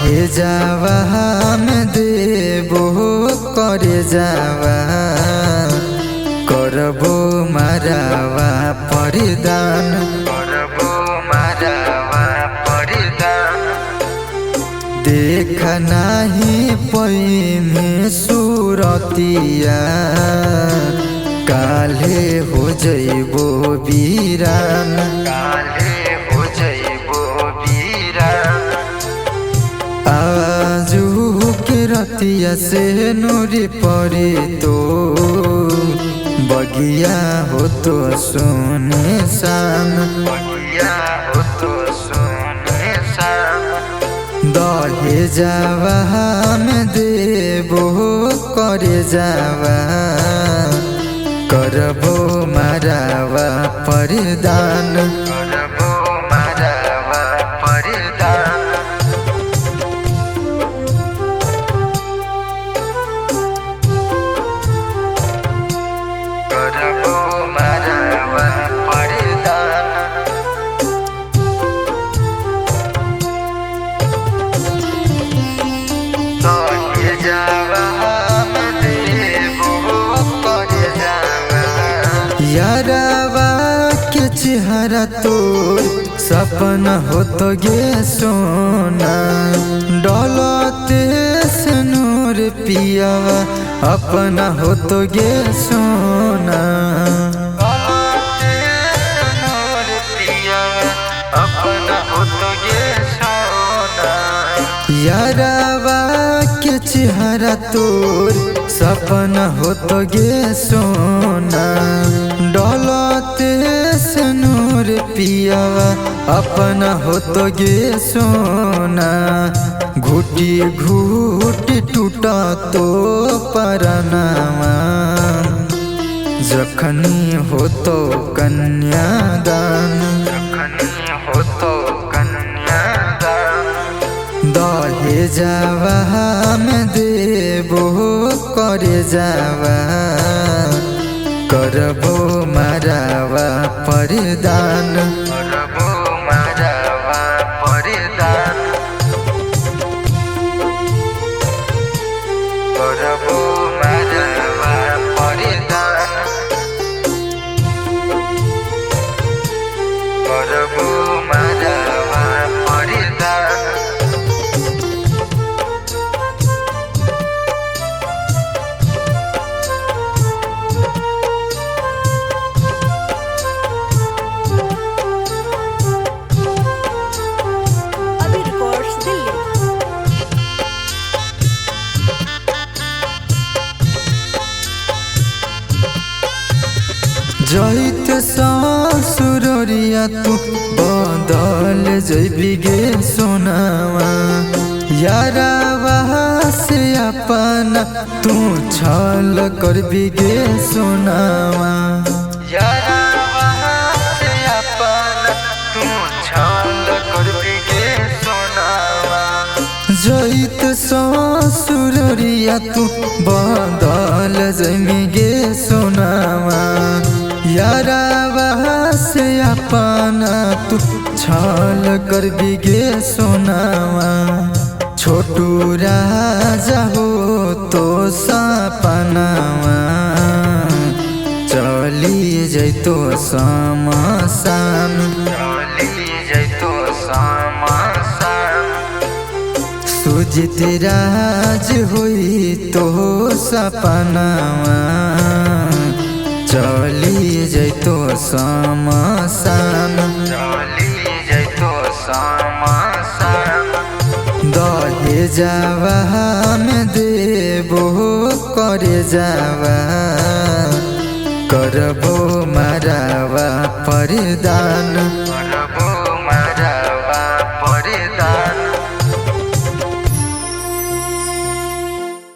दहे जावा में देबो करे जावा करबो मारावा परिदान करबो मारावा परिदान देखा नाही पैने सुरतिया काले हो जइबो वीरान काले हो जइबो वीरान आजू के रतिया से नूरी पड़ी तो बगिया हो तो सोने सान बगिया हो तो सोने सान दहे जावा में देबो करे जावा करबो मारावा परिदान करबो मारावा परिदान करबो मारावा परिदान दहे जावा में देबो करे जावा यारावा के चेहरा तो सपना हो तो गे सोना डोलते से नूर पियावा अपना हो तो गे सोना अपना हो तो गे सोना यारावा के चेहरा तोर सपना हो तो गे सोना डोलते से नूर पियावा अपना हो तो गे सोना घुटी घुटी टूटा तो परनामा जखनी हो तो कन्यादान जखनी हो तो कन्यादान दहे जावा में देबो करे जावा करबो मारावा परिदान करबो मारावा परिदान करबो मारावा परिदान करबो मारावा परिदान जहित ससुरिया तू बदल जइबी गे सोनावा यारावा से अपना तू छल करबी गे सोनावा यारावा से अपना तू छल करबी गे सोनावा जहित ससुरिया तू बदल जइबी गे सोनावा यारावा से अपना तू छल करबी गे सोनावा छोटू राजा हो तो सपनावा चली जैतो समसान चली जैतो समसान सुजित राज होई तो सपनावा चली जैतो समसान चली जैतो समसान दहे जावा में देबो करे जावा करबो मारावा परिदान।